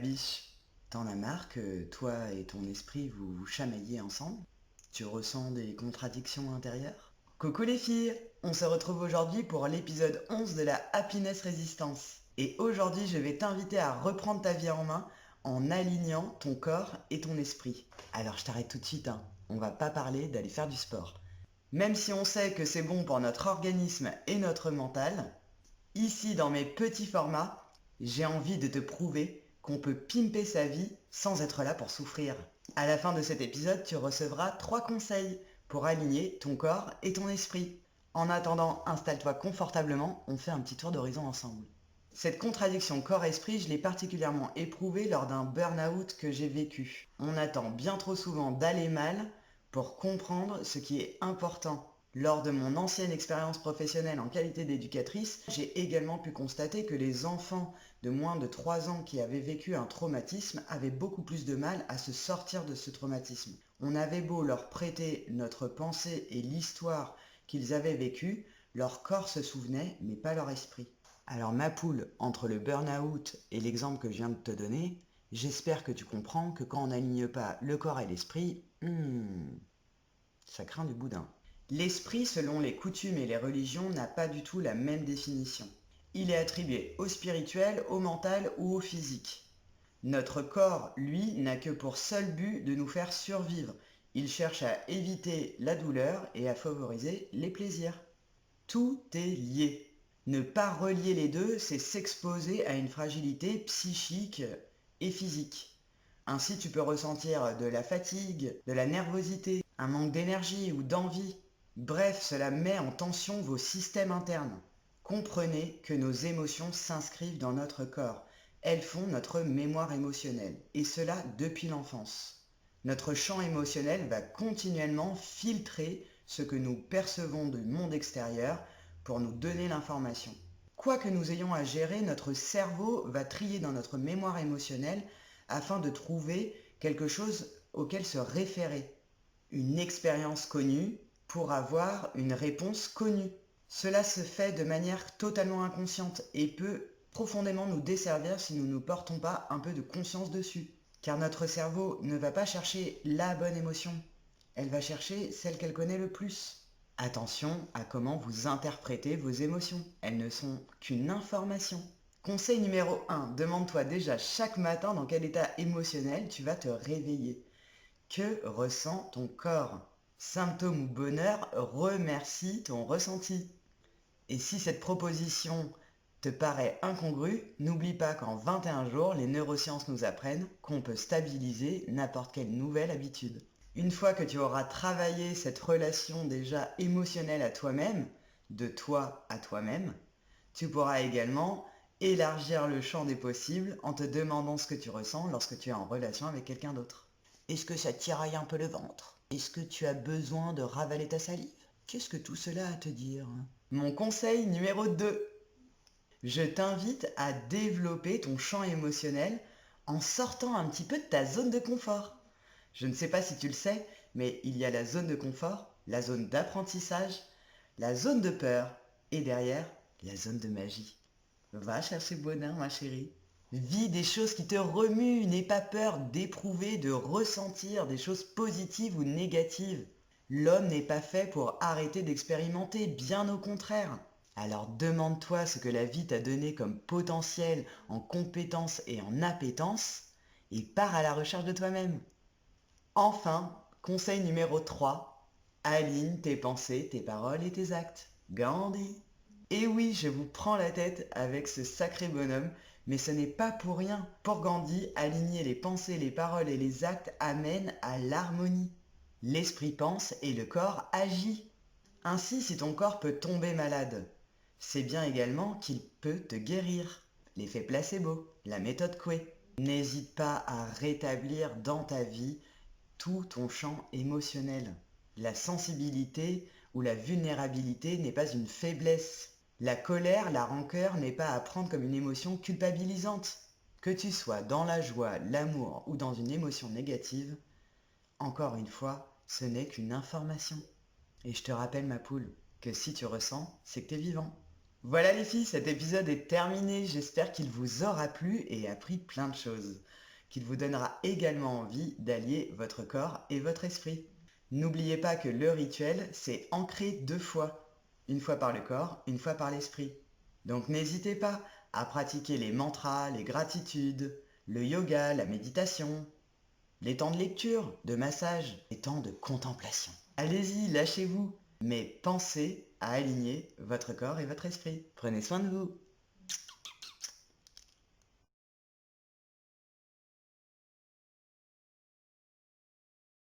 biche, t'en as marre que toi et ton esprit vous vous chamaillez ensemble? Tu ressens des contradictions intérieures? Coucou les filles, on se retrouve aujourd'hui pour l'épisode 11 de la Happiness Resistance. Et aujourd'hui, je vais t'inviter à reprendre ta vie en main en alignant ton corps et ton esprit. Alors je t'arrête tout de suite, hein. On va pas parler d'aller faire du sport. Même si on sait que c'est bon pour notre organisme et notre mental, ici dans mes petits formats, j'ai envie de te prouver qu'on peut pimper sa vie sans être là pour souffrir. À la fin de cet épisode, tu recevras 3 conseils pour aligner ton corps et ton esprit. En attendant, installe-toi confortablement, on fait un petit tour d'horizon ensemble. Cette contradiction corps-esprit, je l'ai particulièrement éprouvée lors d'un burn-out que j'ai vécu. On attend bien trop souvent d'aller mal pour comprendre ce qui est important. Lors de mon ancienne expérience professionnelle en qualité d'éducatrice, j'ai également pu constater que les enfants de moins de 3 ans qui avaient vécu un traumatisme avaient beaucoup plus de mal à se sortir de ce traumatisme. On avait beau leur prêter notre pensée et l'histoire qu'ils avaient vécue, leur corps se souvenait, mais pas leur esprit. Alors ma poule, entre le burn-out et l'exemple que je viens de te donner, j'espère que tu comprends que quand on n'aligne pas le corps et l'esprit, ça craint du boudin. L'esprit, selon les coutumes et les religions, n'a pas du tout la même définition. Il est attribué au spirituel, au mental ou au physique. Notre corps, lui, n'a que pour seul but de nous faire survivre. Il cherche à éviter la douleur et à favoriser les plaisirs. Tout est lié. Ne pas relier les deux, c'est s'exposer à une fragilité psychique et physique. Ainsi, tu peux ressentir de la fatigue, de la nervosité, un manque d'énergie ou d'envie. Bref, cela met en tension vos systèmes internes. Comprenez que nos émotions s'inscrivent dans notre corps. Elles font notre mémoire émotionnelle, et cela depuis l'enfance. Notre champ émotionnel va continuellement filtrer ce que nous percevons du monde extérieur pour nous donner l'information. Quoi que nous ayons à gérer, notre cerveau va trier dans notre mémoire émotionnelle afin de trouver quelque chose auquel se référer. Une expérience connue pour avoir une réponse connue. Cela se fait de manière totalement inconsciente et peut profondément nous desservir si nous ne portons pas un peu de conscience dessus. Car notre cerveau ne va pas chercher la bonne émotion, elle va chercher celle qu'elle connaît le plus. Attention à comment vous interprétez vos émotions, elles ne sont qu'une information. Conseil numéro 1, demande-toi déjà chaque matin dans quel état émotionnel tu vas te réveiller. Que ressent ton corps? Symptôme ou bonheur, remercie ton ressenti. Et si cette proposition te paraît incongrue, n'oublie pas qu'en 21 jours, les neurosciences nous apprennent qu'on peut stabiliser n'importe quelle nouvelle habitude. Une fois que tu auras travaillé cette relation déjà émotionnelle à toi-même, de toi à toi-même, tu pourras également élargir le champ des possibles en te demandant ce que tu ressens lorsque tu es en relation avec quelqu'un d'autre. Est-ce que ça te tiraille un peu le ventre? Est-ce que tu as besoin de ravaler ta salive? Qu'est-ce que tout cela a à te dire? Mon conseil numéro 2. Je t'invite à développer ton champ émotionnel en sortant un petit peu de ta zone de confort. Je ne sais pas si tu le sais, mais il y a la zone de confort, la zone d'apprentissage, la zone de peur et derrière, la zone de magie. Va chercher bonheur, ma chérie. Vis des choses qui te remuent, n'aie pas peur d'éprouver, de ressentir des choses positives ou négatives. L'homme n'est pas fait pour arrêter d'expérimenter, bien au contraire. Alors demande-toi ce que la vie t'a donné comme potentiel en compétences et en appétence et pars à la recherche de toi-même. Enfin, conseil numéro 3, aligne tes pensées, tes paroles et tes actes. Gandhi. Et oui, je vous prends la tête avec ce sacré bonhomme, mais ce n'est pas pour rien. Pour Gandhi, aligner les pensées, les paroles et les actes amène à l'harmonie. L'esprit pense et le corps agit. Ainsi, si ton corps peut tomber malade, c'est bien également qu'il peut te guérir. L'effet placebo, la méthode Coué. N'hésite pas à rétablir dans ta vie tout ton champ émotionnel. La sensibilité ou la vulnérabilité n'est pas une faiblesse. La colère, la rancœur n'est pas à prendre comme une émotion culpabilisante. Que tu sois dans la joie, l'amour ou dans une émotion négative, encore une fois, ce n'est qu'une information. Et je te rappelle, ma poule, que si tu ressens, c'est que tu es vivant. Voilà les filles, cet épisode est terminé. J'espère qu'il vous aura plu et appris plein de choses. Qu'il vous donnera également envie d'allier votre corps et votre esprit. N'oubliez pas que le rituel, c'est ancré 2 fois. Une fois par le corps, une fois par l'esprit. Donc n'hésitez pas à pratiquer les mantras, les gratitudes, le yoga, la méditation, les temps de lecture, de massage, les temps de contemplation. Allez-y, lâchez-vous, mais pensez à aligner votre corps et votre esprit. Prenez soin de vous.